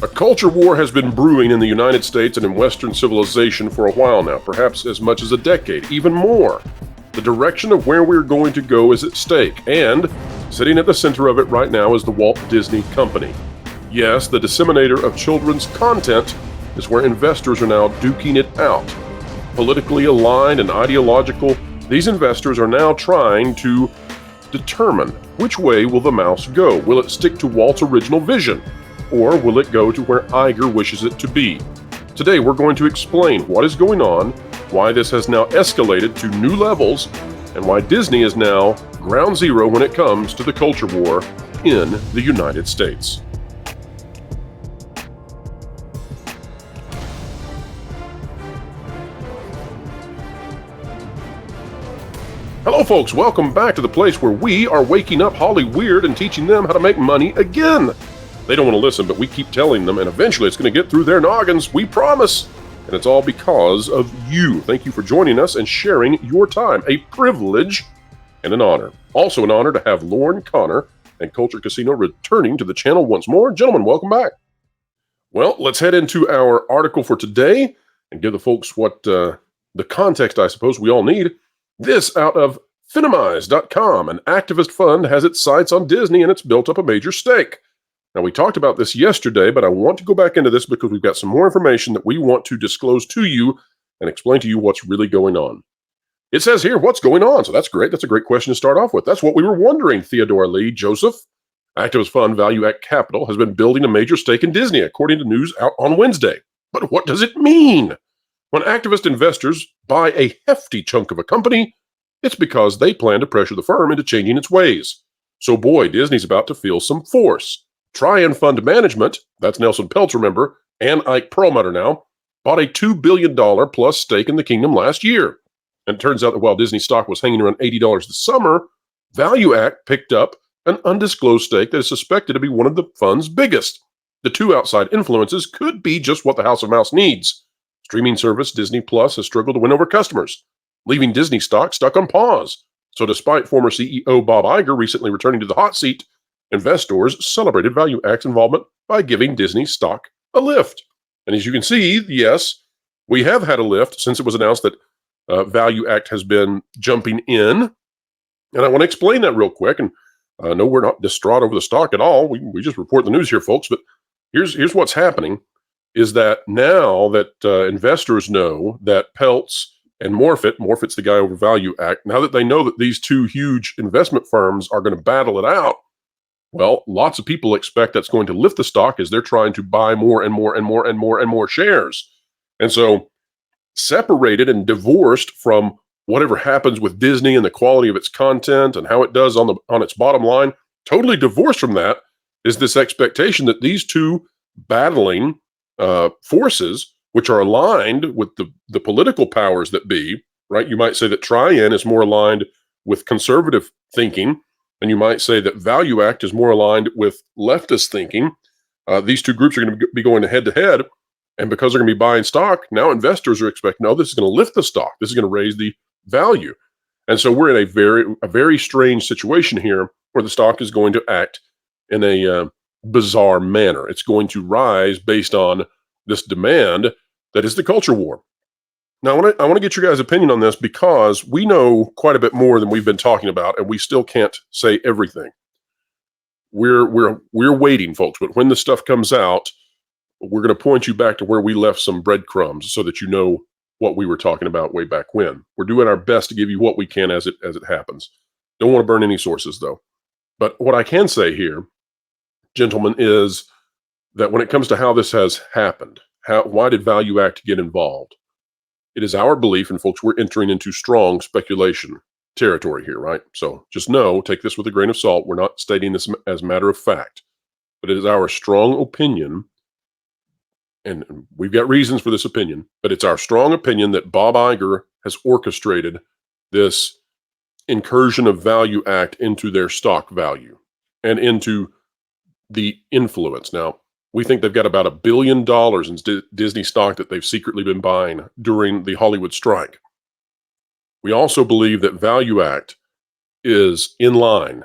A culture war has been brewing in the United States and in Western civilization for a while now, perhaps as much as a decade, even more. The direction of where we're going to go is at stake, and sitting at the center of it right now is the Walt Disney Company. Yes, the disseminator of children's content is where investors are now duking it out. Politically aligned and ideological, these investors are now trying to determine which way will the mouse go. Will it stick to Walt's original vision? Or will it go to where Iger wishes it to be? Today we're going to explain what is going on, why this has now escalated to new levels, and why Disney is now ground zero when it comes to the culture war in the United States. Hello folks, welcome back to the place where we are waking up Hollyweird and teaching them how to make money again. They don't want to listen, but we keep telling them, and eventually it's going to get through their noggins, we promise. And it's all because of you. Thank you for joining us and sharing your time. A privilege and an honor. Also an honor to have Lauren Connor and Culture Casino returning to the channel once more. Gentlemen, welcome back. Well, let's head into our article for today and give the folks what the context, I suppose, we all need. This out of Finimize.com. An activist fund has its sights on Disney and it's built up a major stake. Now, we talked about this yesterday, but I want to go back into this because we've got some more information that we want to disclose to you and explain to you what's really going on. It says here, what's going on? So that's great. That's a great question to start off with. That's what we were wondering, Theodore Lee Joseph. Activist fund ValueAct Capital has been building a major stake in Disney, according to news out on Wednesday. But what does it mean? When activist investors buy a hefty chunk of a company, it's because they plan to pressure the firm into changing its ways. So boy, Disney's about to feel some force. Trian Fund Management, that's Nelson Peltz, remember, and Ike Perlmutter now, bought a $2 billion plus stake in the kingdom last year. And it turns out that while Disney stock was hanging around $80 this summer, ValueAct picked up an undisclosed stake that is suspected to be one of the fund's biggest. The two outside influences could be just what the House of Mouse needs. Streaming service Disney Plus has struggled to win over customers, leaving Disney stock stuck on pause. So despite former CEO Bob Iger recently returning to the hot seat, investors celebrated ValueAct's involvement by giving Disney stock a lift. And as you can see, yes, we have had a lift since it was announced that ValueAct has been jumping in. And I want to explain that real quick. And no, we're not distraught over the stock at all. We just report the news here, folks. But here's what's happening, is that now that investors know that Peltz and Morfitt's the guy over ValueAct, now that they know that these two huge investment firms are going to battle it out, well, lots of people expect that's going to lift the stock as they're trying to buy more and more and more and more and more shares. And so separated and divorced from whatever happens with Disney and the quality of its content and how it does on its bottom line, totally divorced from that is this expectation that these two battling forces, which are aligned with the political powers that be, right? You might say that Trian is more aligned with conservative thinking, and you might say that ValueAct is more aligned with leftist thinking. These two groups are going to be going head to head, and because they're going to be buying stock, now investors are expecting, this is going to lift the stock. This is going to raise the value. And so we're in a very strange situation here where the stock is going to act in a bizarre manner. It's going to rise based on this demand that is the culture war. Now, I want to get your guys' opinion on this because we know quite a bit more than we've been talking about, and we still can't say everything. We're waiting, folks, but when the stuff comes out, we're going to point you back to where we left some breadcrumbs so that you know what we were talking about way back when. We're doing our best to give you what we can as it happens. Don't want to burn any sources, though. But what I can say here, gentlemen, is that when it comes to how this has happened, why did ValueAct get involved? It is our belief, and folks, we're entering into strong speculation territory here, right? So just take this with a grain of salt. We're not stating this as a matter of fact, but it is our strong opinion, and we've got reasons for this opinion, but it's our strong opinion that Bob Iger has orchestrated this incursion of ValueAct into their stock value and into the influence. Now, we think they've got about $1 billion in Disney stock that they've secretly been buying during the Hollywood strike. We also believe that ValueAct is in line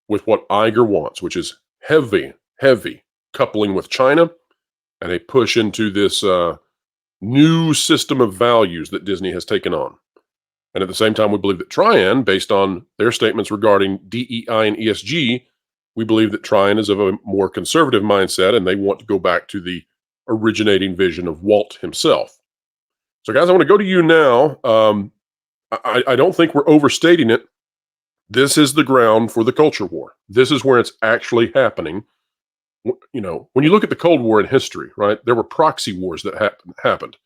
with what Iger wants, which is heavy coupling with China and a push into this new system of values that Disney has taken on. And at the same time, we believe that Trian, based on their statements regarding DEI and ESG, we believe that Trian is of a more conservative mindset and they want to go back to the originating vision of Walt himself. So, guys, I want to go to you now. I don't think we're overstating it. This is the ground for the culture war. This is where it's actually happening. You know, when you look at the Cold War in history, right, there were proxy wars that happened.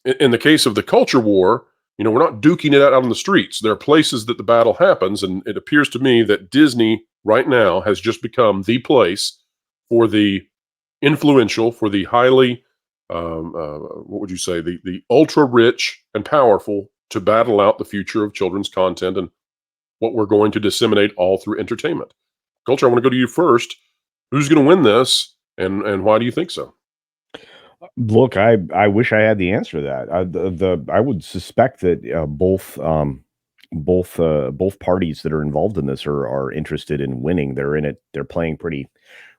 In the case of the culture war, you know, we're not duking it out on the streets. There are places that the battle happens, and it appears to me that Disney right now has just become the place for the influential, for the highly, what would you say, the ultra rich and powerful to battle out the future of children's content and what we're going to disseminate all through entertainment. Culture, I want to go to you first. Who's going to win this, and why do you think so? Look, I wish I had the answer to that. I would suspect that both parties that are involved in this are interested in winning. They're in it. They're playing pretty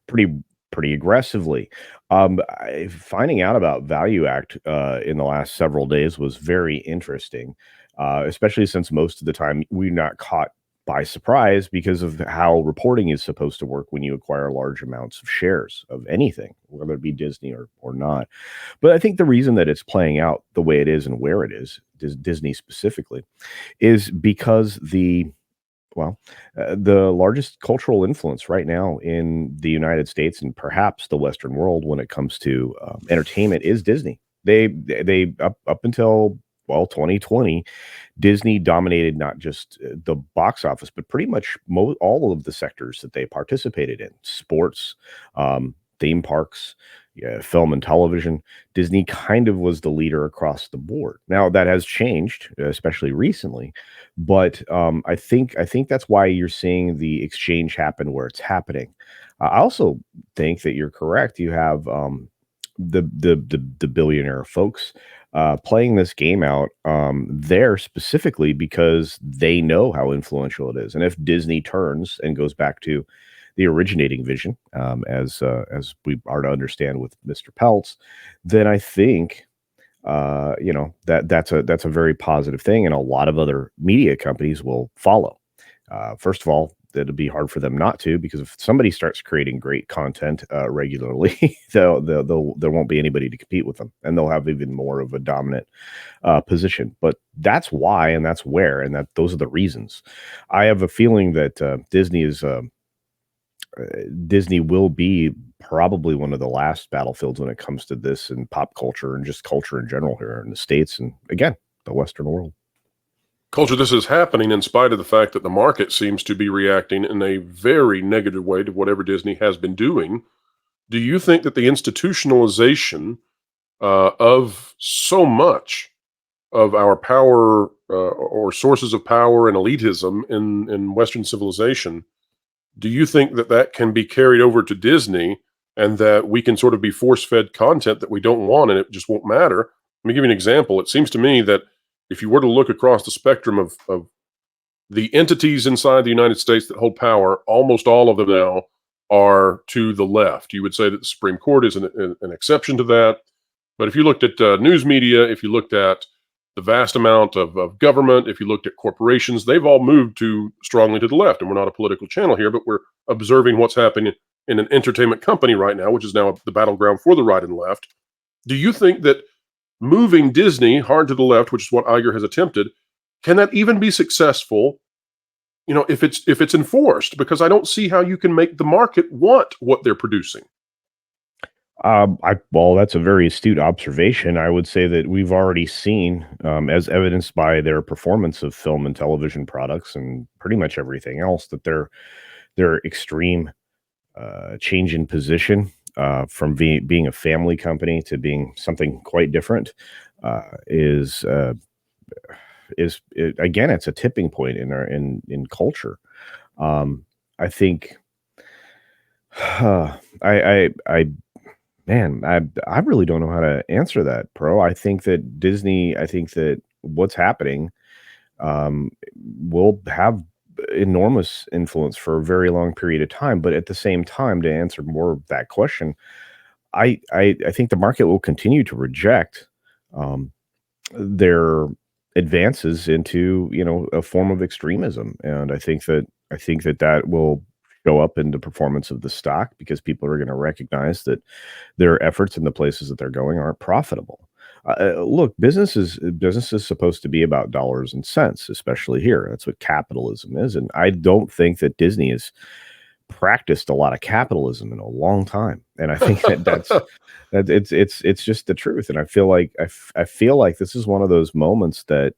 pretty aggressively. Finding out about ValueAct in the last several days was very interesting, especially since most of the time we're not caught by surprise because of how reporting is supposed to work when you acquire large amounts of shares of anything, whether it be Disney or not. But I think the reason that it's playing out the way it is and where it is, Disney specifically, is because the largest cultural influence right now in the United States and perhaps the Western world when it comes to entertainment is Disney. They up until 2020, Disney dominated not just the box office, but pretty much all of the sectors that they participated in: sports, theme parks, yeah, film and television. Disney kind of was the leader across the board. Now that has changed, especially recently, but I think that's why you're seeing the exchange happen where it's happening. I also think that you're correct. You have the billionaire folks playing this game out there specifically because they know how influential it is. And if Disney turns and goes back to the originating vision, as we are to understand with Mr. Peltz, then I think that's a very positive thing, and a lot of other media companies will follow. First of all, it'll be hard for them not to, because if somebody starts creating great content regularly, there won't be anybody to compete with them, and they'll have even more of a dominant position. But that's why, and that's where, and those are the reasons. I have a feeling that Disney will be probably one of the last battlefields when it comes to this and pop culture and just culture in general here in the States and, again, the Western world. Culture, this is happening in spite of the fact that the market seems to be reacting in a very negative way to whatever Disney has been doing. Do you think that the institutionalization of so much of our power or sources of power and elitism in Western civilization, do you think that that can be carried over to Disney and that we can sort of be force-fed content that we don't want and it just won't matter? Let me give you an example. It seems to me that if you were to look across the spectrum of the entities inside the United States that hold power, almost all of them now are to the left. You would say that the Supreme Court is an exception to that. But if you looked at news media, if you looked at the vast amount of government, if you looked at corporations, they've all moved strongly to the left. And we're not a political channel here, but we're observing what's happening in an entertainment company right now, which is now the battleground for the right and left. Do you think that moving Disney hard to the left, which is what Iger has attempted, can that even be successful? You know, if it's enforced, because I don't see how you can make the market want what they're producing. That's a very astute observation. I would say that we've already seen, as evidenced by their performance of film and television products and pretty much everything else, that their extreme change in position from being a family company to being something quite different again, it's a tipping point in culture. I think I man, I really don't know how to answer that, Pro. I think that what's happening will have enormous influence for a very long period of time. But at the same time, to answer more of that question, I think the market will continue to reject their advances into, a form of extremism, and I think that will show up in the performance of the stock, because people are going to recognize that their efforts in the places that they're going aren't profitable. Look, business is supposed to be about dollars and cents, especially here. That's what capitalism is, and I don't think that Disney has practiced a lot of capitalism in a long time, and I think that it's just the truth. And I feel like this is one of those moments that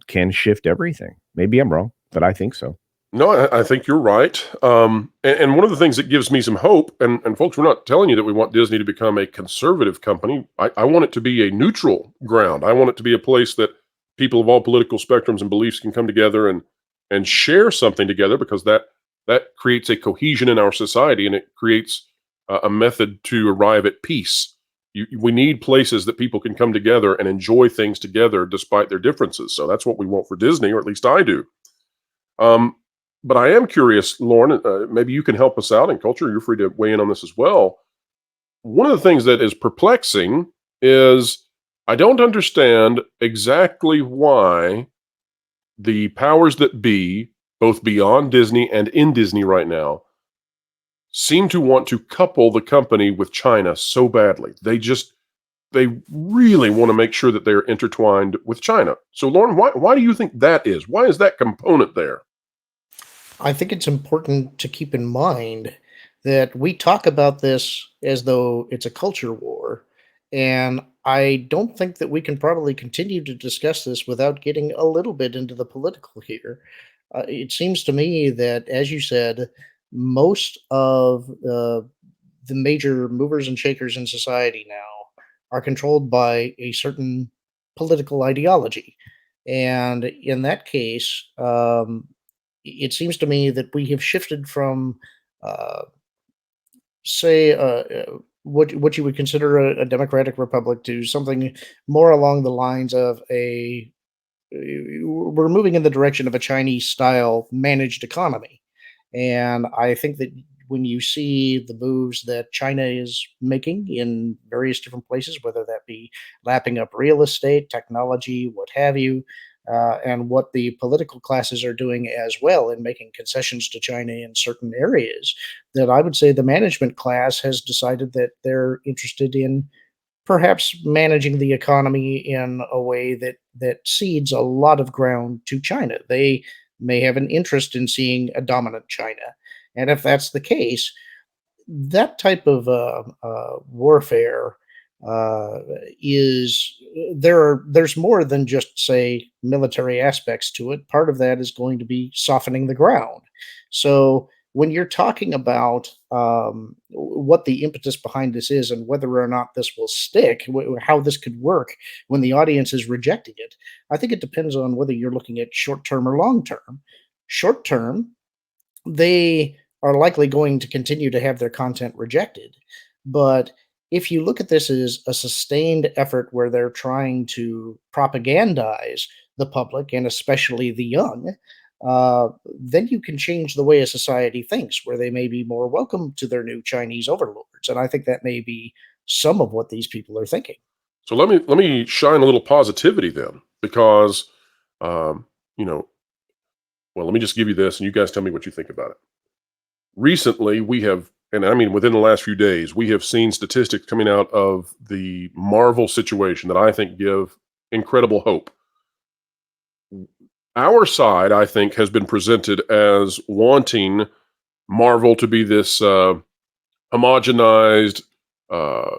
can shift everything. Maybe I'm wrong, but I think so. No, I think you're right. And one of the things that gives me some hope, and folks, we're not telling you that we want Disney to become a conservative company. I want it to be a neutral ground. I want it to be a place that people of all political spectrums and beliefs can come together and share something together, because that creates a cohesion in our society, and it creates a method to arrive at peace. We need places that people can come together and enjoy things together despite their differences. So that's what we want for Disney, or at least I do. But I am curious, Lauren, maybe you can help us out, and Culture, you're free to weigh in on this as well. One of the things that is perplexing is I don't understand exactly why the powers that be, both beyond Disney and in Disney right now, seem to want to couple the company with China so badly. They really want to make sure that they're intertwined with China. So, Lauren, why do you think that is? Why is that component there? I think it's important to keep in mind that we talk about this as though it's a culture war. And I don't think that we can probably continue to discuss this without getting a little bit into the political here. It seems to me that, as you said, most of the major movers and shakers in society now are controlled by a certain political ideology. And in that case, it seems to me that we have shifted from, uh, say, what you would consider a democratic republic to something more along the lines of we're moving in the direction of a Chinese style managed economy. And I think that when you see the moves that China is making in various different places, whether that be lapping up real estate, technology, what have you, and what the political classes are doing as well in making concessions to China in certain areas, that I would say the management class has decided that they're interested in perhaps managing the economy in a way that cedes a lot of ground to China. They may have an interest in seeing a dominant China, and if that's the case, that type of warfare uh, is there's more than just say military aspects to it. Part of that is going to be softening the ground. So when you're talking about what the impetus behind this is and whether or not this will stick, how this could work when the audience is rejecting it, I think it depends on whether you're looking at short term or long term. Short term, they are likely going to continue to have their content rejected. But if you look at this as a sustained effort where they're trying to propagandize the public and especially the young, then you can change the way a society thinks, where they may be more welcome to their new Chinese overlords. And I think that may be some of what these people are thinking. So let me shine a little positivity then, because um, you know, well, let me just give you this, and you guys tell me what you think about it. Recently, we have, and I mean within the last few days, we have seen statistics coming out of the Marvel situation that I think give incredible hope. Our side, I think, has been presented as wanting Marvel to be this homogenized, uh,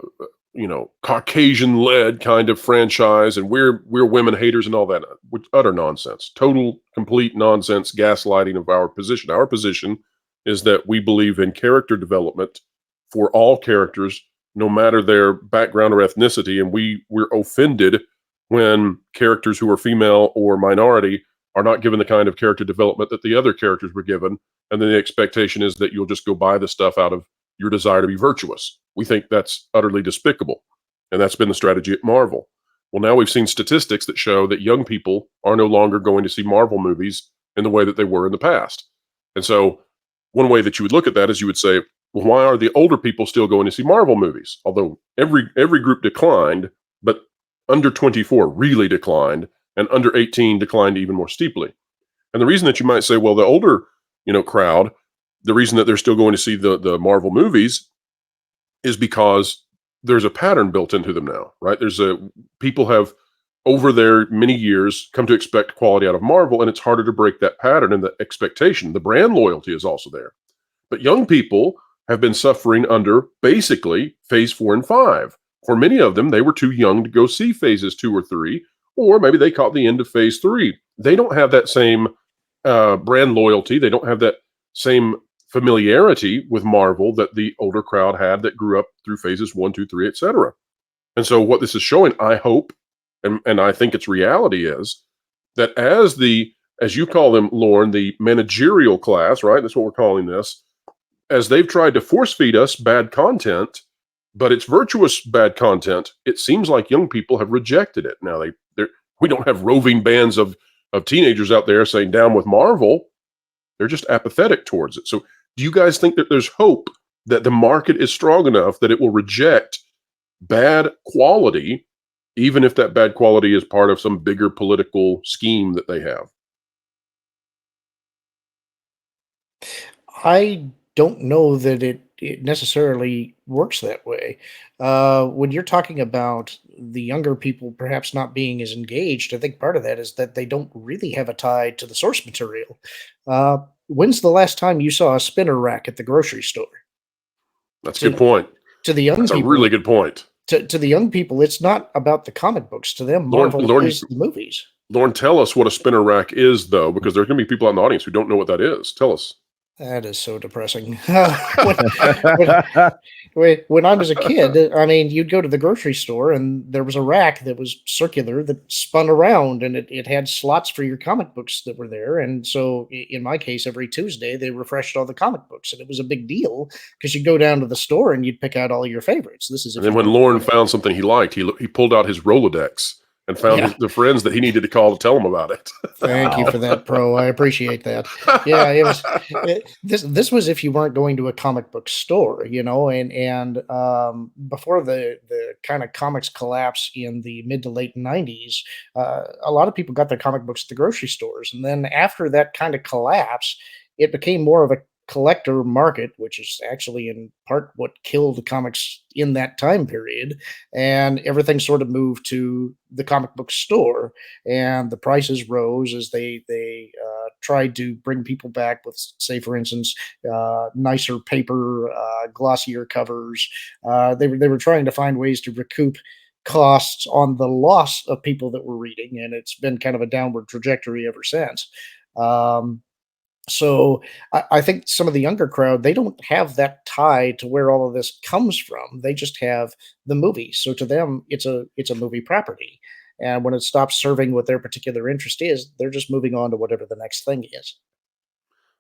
Caucasian-led kind of franchise, and we're women haters and all that, which utter nonsense, total, complete nonsense, gaslighting of our position. Our position is that we believe in character development for all characters, no matter their background or ethnicity, and we're offended when characters who are female or minority are not given the kind of character development that the other characters were given, and then the expectation is that you'll just go buy the stuff out of your desire to be virtuous. We think that's utterly despicable, and that's been the strategy at Marvel. Well, now we've seen statistics that show that young people are no longer going to see Marvel movies in the way that they were in the past. And so one way that you would look at that is you would say, well, why are the older people still going to see Marvel movies? Although every group declined, but under 24 really declined, and under 18 declined even more steeply. And the reason that you might say, well, the older, crowd, the reason that they're still going to see the Marvel movies is because there's a pattern built into them now, right? People have over their many years come to expect quality out of Marvel, and it's harder to break that pattern and the expectation. The brand loyalty is also there. But young people have been suffering under basically phase 4 and 5. For many of them, they were too young to go see phases 2 or 3, or maybe they caught the end of phase 3. They don't have that same brand loyalty. They don't have that same familiarity with Marvel that the older crowd had that grew up through phases 1, 2, 3, etc. And so what this is showing, I hope, and I think its reality is that as you call them, Lauren, the managerial class, right? That's what we're calling this. As they've tried to force feed us bad content, but it's virtuous bad content, it seems like young people have rejected it. Now we don't have roving bands of teenagers out there saying down with Marvel. They're just apathetic towards it. So do you guys think that there's hope that the market is strong enough that it will reject bad quality, even if that bad quality is part of some bigger political scheme that they have? I don't know that it necessarily works that way. When you're talking about the younger people perhaps not being as engaged, I think part of that is that they don't really have a tie to the source material. When's the last time you saw a spinner rack at the grocery store? That's a good point. To the young That's people, a really good point. To the young people, it's not about the comic books. To them, Marvel is the movies. Lauren, tell us what a spinner rack is, though, because there's going to be people out in the audience who don't know what that is. Tell us. That is so depressing. When I was a kid, I mean, you'd go to the grocery store and there was a rack that was circular that spun around, and it had slots for your comic books that were there. And so in my case, every Tuesday, they refreshed all the comic books, and it was a big deal because you'd go down to the store and you'd pick out all your favorites. And then when Lauren found something he liked, he pulled out his Rolodex and found the friends that he needed to call to tell him about it. Thank you for that, Pro. I appreciate that. Yeah, this was if you weren't going to a comic book store, and before the kind of comics collapse in the mid to late 90s, a lot of people got their comic books at the grocery stores. And then after that kind of collapse, it became more of a collector market, which is actually in part what killed the comics in that time period, and everything sort of moved to the comic book store, and the prices rose as they tried to bring people back with, say, for instance, nicer paper, glossier covers. They were trying to find ways to recoup costs on the loss of people that were reading, and it's been kind of a downward trajectory ever since. So I think some of the younger crowd, they don't have that tie to where all of this comes from. They just have the movie. So to them, it's a movie property. And when it stops serving what their particular interest is, they're just moving on to whatever the next thing is.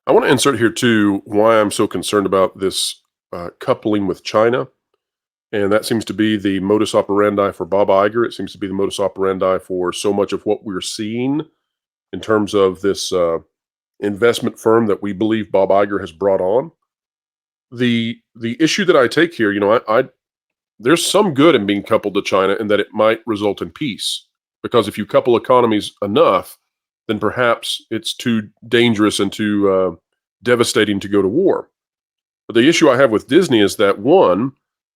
I want to insert here, too, why I'm so concerned about this coupling with China. And that seems to be the modus operandi for Bob Iger. It seems to be the modus operandi for so much of what we're seeing in terms of this investment firm that we believe Bob Iger has brought on. The issue that I take here, there's some good in being coupled to China in that it might result in peace. Because if you couple economies enough, then perhaps it's too dangerous and too devastating to go to war. But the issue I have with Disney is that, one,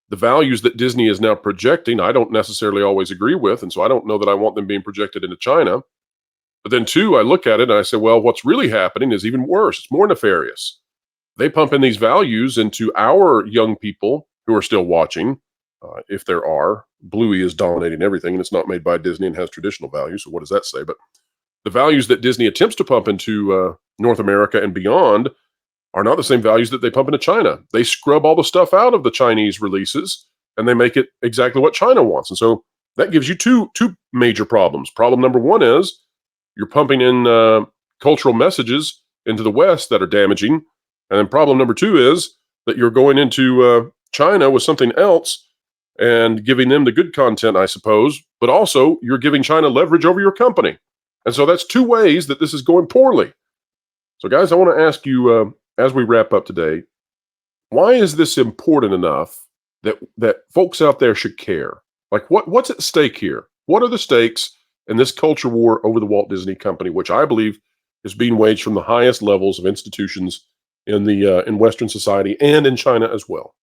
the values that Disney is now projecting, I don't necessarily always agree with, and so I don't know that I want them being projected into China. But then, two, I look at it and I say, well, what's really happening is even worse. It's more nefarious. They pump in these values into our young people who are still watching, if there are. Bluey is dominating everything, and it's not made by Disney and has traditional values, so what does that say? But the values that Disney attempts to pump into North America and beyond are not the same values that they pump into China. They scrub all the stuff out of the Chinese releases, and they make it exactly what China wants. And so that gives you two major problems. Problem number one is you're pumping in cultural messages into the West that are damaging. And then problem number two is that you're going into China with something else and giving them the good content, I suppose, but also you're giving China leverage over your company. And so that's two ways that this is going poorly. So guys, I want to ask you, as we wrap up today, why is this important enough that folks out there should care? Like, what's at stake here? What are the stakes in this culture war over the Walt Disney Company, which I believe is being waged from the highest levels of institutions in Western society and in China as well?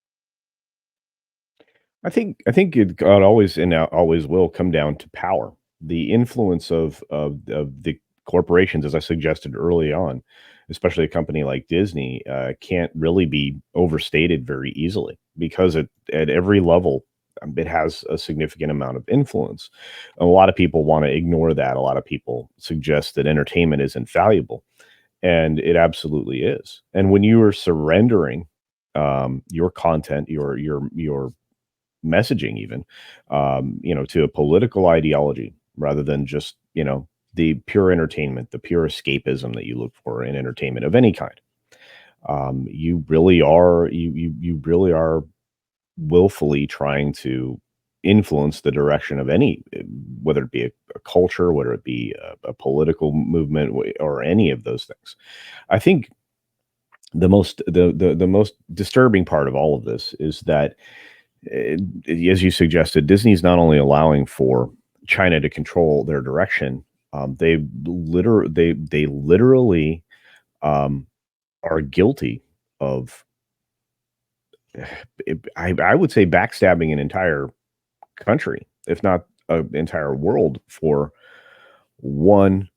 I think it always and always will come down to power. The influence of the corporations, as I suggested early on, especially a company like Disney, can't really be overstated very easily because at every level, it has a significant amount of influence. A lot of people want to ignore that. A lot of people suggest that entertainment is infallible, and it absolutely is. And when you are surrendering your content, your messaging, even to a political ideology rather than just the pure entertainment, the pure escapism that you look for in entertainment of any kind, you really are willfully trying to influence the direction of any, whether it be a culture, whether it be a political movement, or any of those things. I think the most disturbing part of all of this is that, as you suggested, Disney's not only allowing for China to control their direction, they literally are guilty of, I would say, backstabbing an entire country, if not an entire world, for one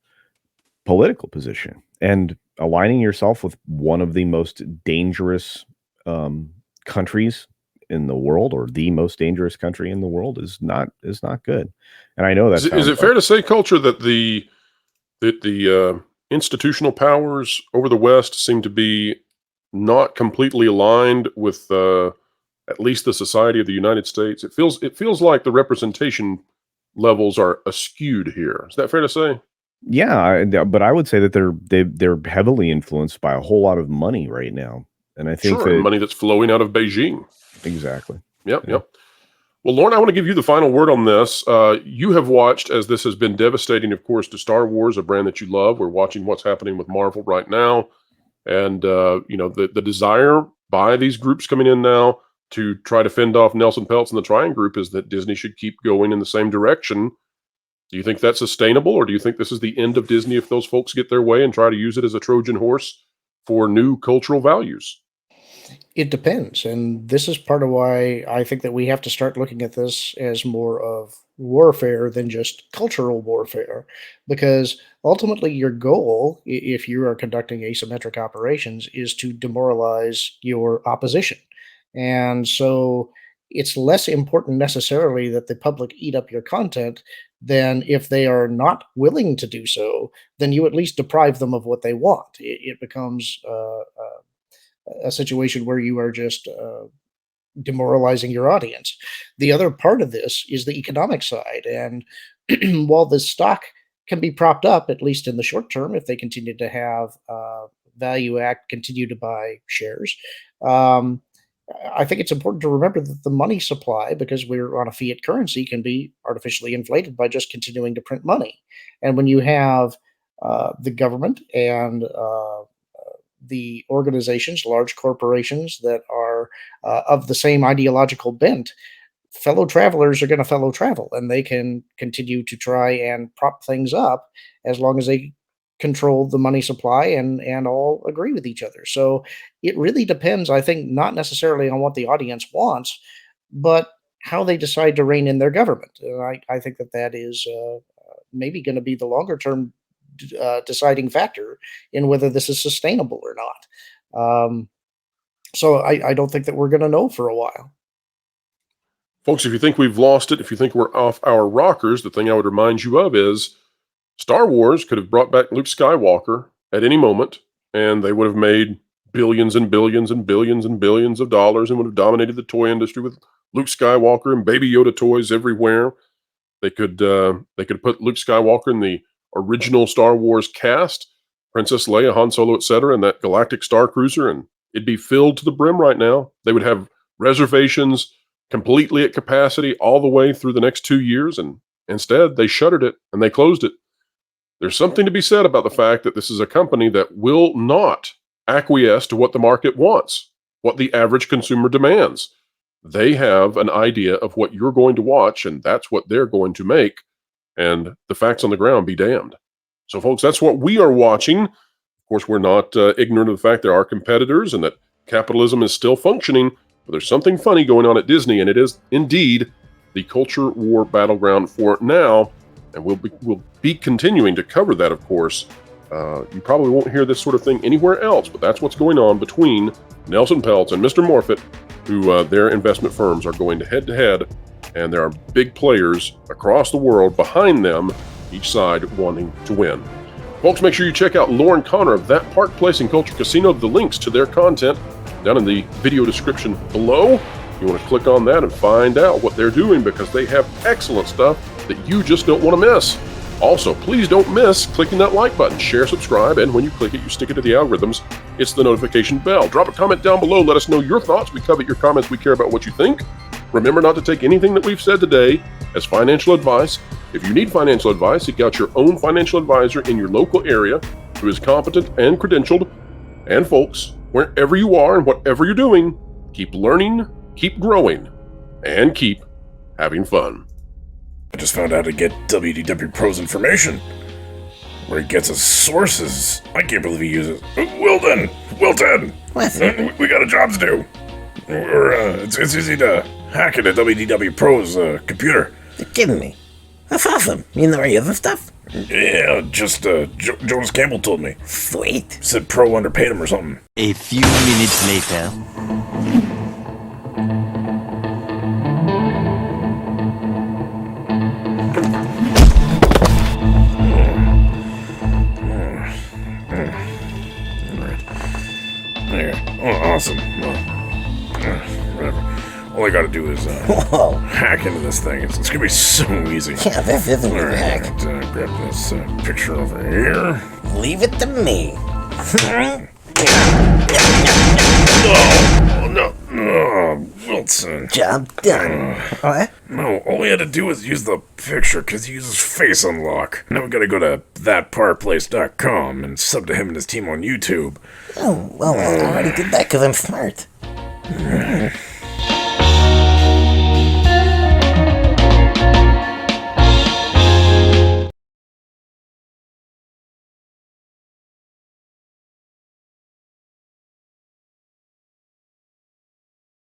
political position, and aligning yourself with one of the most dangerous countries in the world, or the most dangerous country in the world, is not good. And I know that is it fair to say, culture, that the institutional powers over the West seem to be not completely aligned with at least the society of the United States? It feels like the representation levels are askewed here. Is that fair to say? Yeah, but I would say that they're heavily influenced by a whole lot of money right now, and I think Sure, that and money that's flowing out of Beijing. exactly. Yep, Yeah. yep. Well, Lauren, I want to give you the final word on this. You have watched, as this has been devastating, of course, to Star Wars, a brand that you love. We're watching what's happening with Marvel right now. And, the desire by these groups coming in now to try to fend off Nelson Peltz and the Trian Group is that Disney should keep going in the same direction. Do you think that's sustainable, or do you think this is the end of Disney if those folks get their way and try to use it as a Trojan horse for new cultural values? It depends. And this is part of why I think that we have to start looking at this as more of warfare than just cultural warfare. Because ultimately, your goal, if you are conducting asymmetric operations, is to demoralize your opposition. And so it's less important necessarily that the public eat up your content than, if they are not willing to do so, then you at least deprive them of what they want. It becomes a situation where you are just demoralizing your audience. The other part of this is the economic side. And while the stock can be propped up, at least in the short term, if they continue to have ValueAct continue to buy shares, um, I think it's important to remember that the money supply, because we're on a fiat currency, can be artificially inflated by just continuing to print money. And when you have the government and the organizations, large corporations that are of the same ideological bent, fellow travelers are going to fellow travel, and they can continue to try and prop things up as long as they control the money supply and all agree with each other. So it really depends, I think, not necessarily on what the audience wants, but how they decide to rein in their government. And I think that is maybe going to be the longer term deciding factor in whether this is sustainable or not. So I don't think that we're going to know for a while. Folks, if you think we've lost it, if you think we're off our rockers, the thing I would remind you of is Star Wars could have brought back Luke Skywalker at any moment, and they would have made billions and billions and billions and billions of dollars and would have dominated the toy industry with Luke Skywalker and Baby Yoda toys everywhere. They could put Luke Skywalker in the original Star Wars cast, Princess Leia, Han Solo, etc., and that galactic star cruiser, and it'd be filled to the brim right now. They would have reservations completely at capacity all the way through the next 2 years, and instead they shuttered it and they closed it. There's something to be said about the fact that this is a company that will not acquiesce to what the market wants. what the average consumer demands. They have an idea of what you're going to watch, and that's what they're going to make. And the facts on the ground be damned. So, folks, that's what we are watching. Of course, we're not ignorant of the fact there are competitors and that capitalism is still functioning, but there's something funny going on at Disney, and it is indeed the culture war battleground for now. And we'll be continuing to cover that, of course. You probably won't hear this sort of thing anywhere else, but that's what's going on between Nelson Peltz and Mr. Morfitt, who their investment firms are going head-to-head, and there are big players across the world behind them, each side wanting to win. Folks, make sure you check out Lauren Connor of That Park Place and Culture Casino. The links to their content down in the video description below. You want to click on that and find out what they're doing, because they have excellent stuff that you just don't want to miss. Also, please don't miss clicking that like button, share, subscribe, and when you click it, you stick it to the algorithms. It's the notification bell. Drop a comment down below. Let us know your thoughts. We covet your comments. We care about what you think. Remember not to take anything that we've said today as financial advice. If you need financial advice, seek out your own financial advisor in your local area who is competent and credentialed. And folks, wherever you are and whatever you're doing, keep learning, keep growing, and keep having fun. I just found out to get WDW Pro's information, where he gets his sources. I can't believe he uses Wilton! What? We got a job to do. It's easy to hack into WDW Pro's computer. You're kidding me. That's awesome. You know any other stuff? Yeah, just Jonas Campbell told me. Sweet. Said Pro underpaid him or something. A few minutes later. There. Oh, awesome. Whatever. All I gotta do is hack into this thing. It's gonna be so easy. Yeah, this isn't a hack. Grab this picture over here. Leave it to me. Oh, no. Oh, Wilson. Job done. What? No, all we had to do was use the picture because he uses face unlock. Now we gotta go to thatparkplace.com and sub to him and his team on YouTube. Oh, well, I already did that because I'm smart.